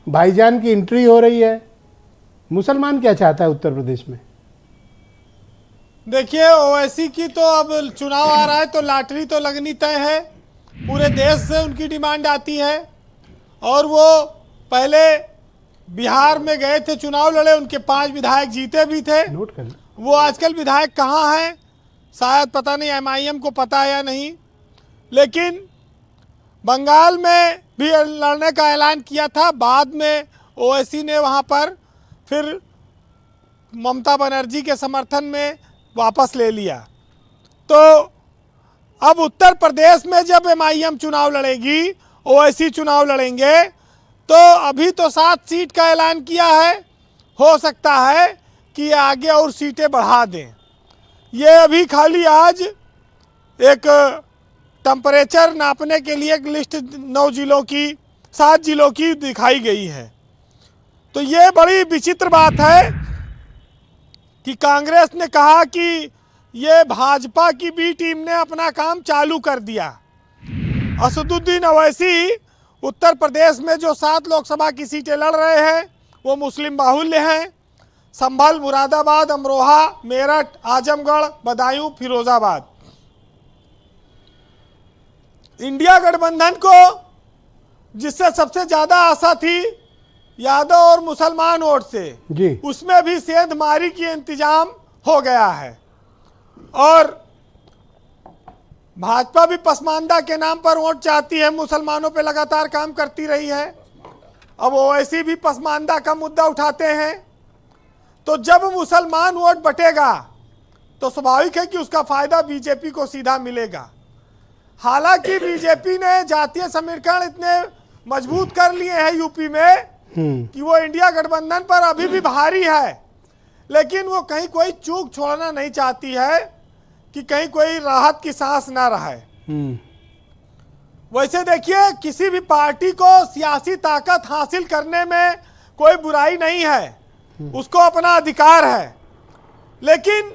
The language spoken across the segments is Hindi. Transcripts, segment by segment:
भाईजान की एंट्री हो रही है। मुसलमान क्या चाहता है उत्तर प्रदेश में? देखिए, ओवैसी की तो अब चुनाव आ रहा है तो लॉटरी तो लगनी तय है। पूरे देश से उनकी डिमांड आती है और वो पहले बिहार में गए थे, चुनाव लड़े, उनके 5 विधायक जीते भी थे। नोट कर। वो आजकल विधायक कहाँ हैं शायद पता नहीं, MIM को पता है या नहीं। लेकिन बंगाल में भी लड़ने का ऐलान किया था, बाद में ओवैसी ने वहाँ पर फिर ममता बनर्जी के समर्थन में वापस ले लिया। तो अब उत्तर प्रदेश में जब MIM चुनाव लड़ेगी, ओवैसी चुनाव लड़ेंगे, तो अभी तो 7 सीट का ऐलान किया है, हो सकता है कि आगे और सीटें बढ़ा दें। ये अभी खाली आज एक टेम्परेचर नापने के लिए एक लिस्ट 7 जिलों की दिखाई गई है। तो ये बड़ी विचित्र बात है कि कांग्रेस ने कहा कि ये भाजपा की बी टीम ने अपना काम चालू कर दिया। असदुद्दीन ओवैसी उत्तर प्रदेश में जो 7 लोकसभा की सीटें लड़ रहे हैं वो मुस्लिम बाहुल्य हैं। संभल, मुरादाबाद, अमरोहा, मेरठ, आजमगढ़, बदायूं, फिरोजाबाद। इंडिया गठबंधन को जिससे सबसे ज्यादा आशा थी यादव और मुसलमान वोट से जी, उसमें भी सेंधमारी की इंतजाम हो गया है। और भाजपा भी पसमानदा के नाम पर वोट चाहती है, मुसलमानों पे लगातार काम करती रही है। अब ओवैसी भी पसमानदा का मुद्दा उठाते हैं। तो जब मुसलमान वोट बटेगा तो स्वाभाविक है कि उसका फायदा बीजेपी को सीधा मिलेगा। हालांकि बीजेपी ने जातीय समीकरण इतने मजबूत कर लिए हैं यूपी में कि वो इंडिया गठबंधन पर अभी भी भारी है, लेकिन वो कहीं कोई चूक छोड़ना नहीं चाहती है कि कहीं कोई राहत की सांस ना रहे। वैसे देखिए, किसी भी पार्टी को सियासी ताकत हासिल करने में कोई बुराई नहीं है, उसको अपना अधिकार है। लेकिन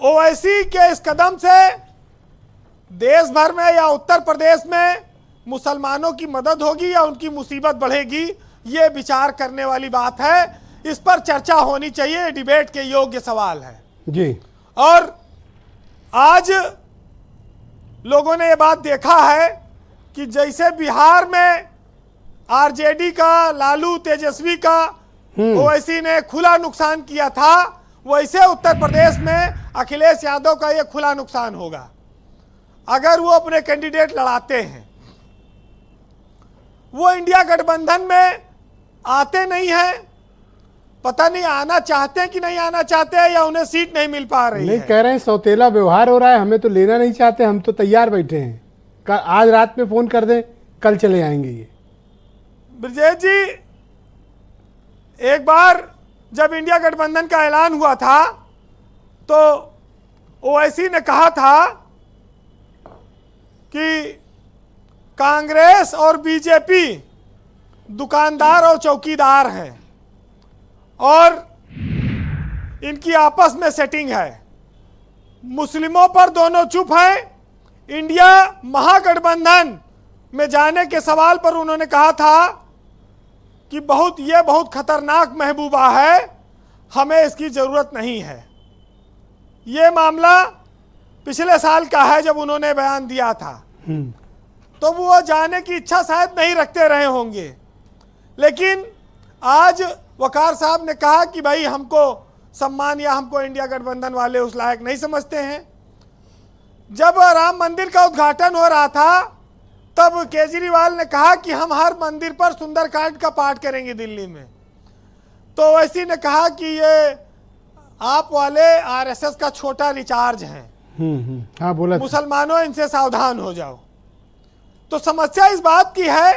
ओवैसी के इस कदम से देश भर में या उत्तर प्रदेश में मुसलमानों की मदद होगी या उनकी मुसीबत बढ़ेगी, ये विचार करने वाली बात है। इस पर चर्चा होनी चाहिए, डिबेट के योग्य सवाल है जी। और आज लोगों ने ये बात देखा है कि जैसे बिहार में आरजेडी का, लालू तेजस्वी का ओवैसी ने खुला नुकसान किया था, वैसे उत्तर प्रदेश में अखिलेश यादव का ये खुला नुकसान होगा अगर वो अपने कैंडिडेट लड़ाते हैं। वो इंडिया गठबंधन में आते नहीं हैं, पता नहीं आना चाहते हैं कि नहीं आना चाहते हैं या उन्हें सीट नहीं मिल पा रही नहीं है। कह रहे हैं सौतेला व्यवहार हो रहा है, हमें तो लेना नहीं चाहते, हम तो तैयार बैठे हैं, आज रात में फोन कर दें, कल चले आएंगे। ये ब्रजेश जी, एक बार जब इंडिया गठबंधन का ऐलान हुआ था तो ओवैसी ने कहा था कि कांग्रेस और बीजेपी दुकानदार और चौकीदार हैं और इनकी आपस में सेटिंग है। मुस्लिमों पर दोनों चुप हैं। इंडिया महागठबंधन में जाने के सवाल पर उन्होंने कहा था कि ये बहुत खतरनाक महबूबा है, हमें इसकी जरूरत नहीं है। ये मामला पिछले साल का है जब उन्होंने बयान दिया था। तो वो जाने की इच्छा शायद नहीं रखते रहे होंगे, लेकिन आज वकार साहब ने कहा कि भाई हमको सम्मान या हमको इंडिया गठबंधन वाले उस लायक नहीं समझते हैं। जब राम मंदिर का उद्घाटन हो रहा था तब केजरीवाल ने कहा कि हम हर मंदिर पर सुंदरकांड का पाठ करेंगे दिल्ली में। तो ओवैसी ने कहा कि ये आप वाले आरएसएस का छोटा रिचार्ज हैं। हाँ बोला, मुसलमानों इनसे सावधान हो जाओ। तो समस्या इस बात की है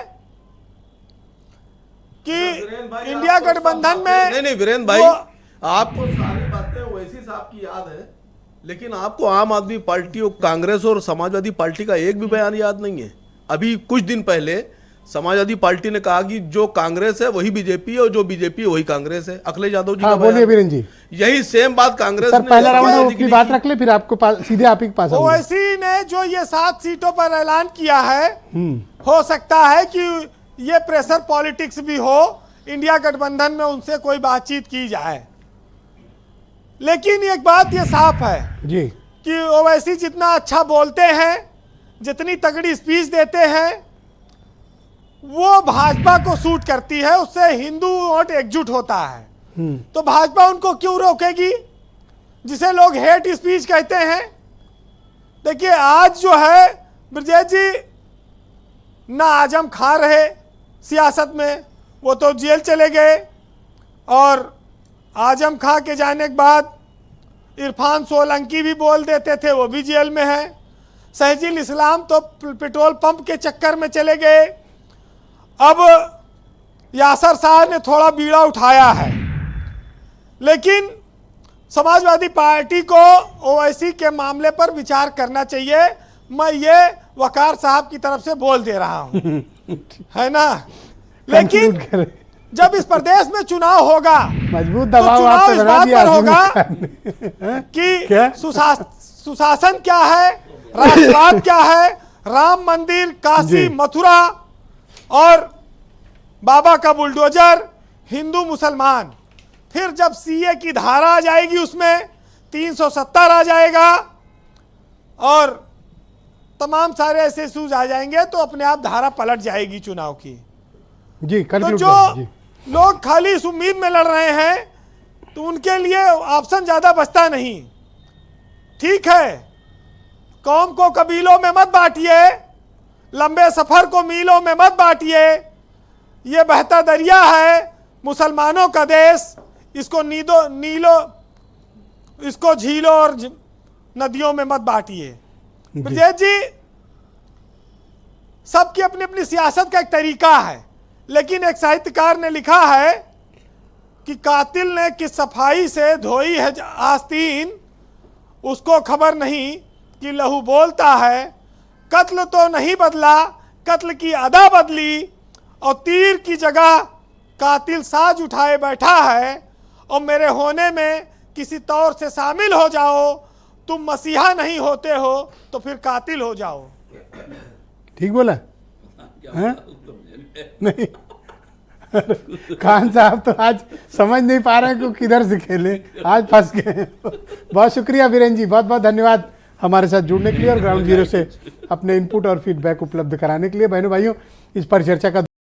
कि इंडिया गठबंधन में नहीं वीरेंद्र भाई, आपको सारी बातें ओवैसी साहब की याद है, लेकिन आपको आम आदमी पार्टी और कांग्रेस और समाजवादी पार्टी का एक भी बयान याद नहीं है। अभी कुछ दिन पहले समाजवादी पार्टी ने कहा कि जो कांग्रेस है वही बीजेपी है और जो बीजेपी है वही कांग्रेस है। अखिलेश यादव जी, बोलिए वीरेंद्र जी। यही सेम बात कांग्रेस सर, ने पहला राउंड की बात रख ले, फिर आपको सीधे आप ही के पास। ओवैसी ने जो ये 7 सीटों पर ऐलान किया है, हो सकता है कि ये प्रेशर पॉलिटिक्स भी हो, इंडिया गठबंधन में उनसे कोई बातचीत की जाए। लेकिन एक बात ये साफ है जी कि ओवैसी जितना अच्छा बोलते हैं, जितनी तगड़ी स्पीच देते हैं, वो भाजपा को सूट करती है, उससे हिंदू वोट एकजुट होता है। तो भाजपा उनको क्यों रोकेगी, जिसे लोग हेट स्पीच कहते हैं। देखिए आज जो है ब्रजेश जी ना आजम खां रहे सियासत में, वो तो जेल चले गए, और आजम खां के जाने के बाद इरफान सोलंकी भी बोल देते थे, वो भी जेल में है। शहजील इस्लाम तो पेट्रोल पंप के चक्कर में चले गए। अब यासर शाह ने थोड़ा बीड़ा उठाया है, लेकिन समाजवादी पार्टी को ओवैसी के मामले पर विचार करना चाहिए। मैं ये वकार साहब की तरफ से बोल दे रहा हूं, है ना। लेकिन जब इस प्रदेश में चुनाव होगा, मजबूत तो दबाव चुनाव आपने इस बना बात दिया पर होगा क्या? कि सुशासन क्या है, राष्ट्रवाद क्या है, राम मंदिर, काशी, मथुरा और बाबा का बुलडोजर, हिंदू मुसलमान। फिर जब सीए की धारा आ जाएगी, उसमें 370 आ जाएगा और तमाम सारे ऐसे इशूज आ जाएंगे, तो अपने आप धारा पलट जाएगी चुनाव की। जी तो जो लोग खाली इस उम्मीद में लड़ रहे हैं, तो उनके लिए ऑप्शन ज्यादा बचता नहीं। ठीक है, कौम को कबीलों में मत बांटिए, लंबे सफर को मीलों में मत बांटिए। ये बहता दरिया है मुसलमानों का देश, इसको इसको झीलों और नदियों में मत बांटिए। ब्रजेश जी, सबकी अपनी अपनी सियासत का एक तरीका है, लेकिन एक साहित्यकार ने लिखा है कि कातिल ने किस सफाई से धोई है आस्तीन, उसको खबर नहीं कि लहू बोलता है। कत्ल तो नहीं बदला, कत्ल की अदा बदली, और तीर की जगह कातिल साज उठाए बैठा है। और मेरे होने में किसी तौर से शामिल हो जाओ, तुम मसीहा नहीं होते हो तो फिर कातिल हो जाओ। ठीक बोला है? नहीं खान साहब तो आज समझ नहीं पा रहे हैं कि किधर से खेले, आज फंस गए। बहुत शुक्रिया वीरेन जी, बहुत बहुत धन्यवाद हमारे साथ जुड़ने के लिए और ग्राउंड जीरो से अपने इनपुट और फीडबैक उपलब्ध कराने के लिए। बहनों भाइयों, इस पर चर्चा का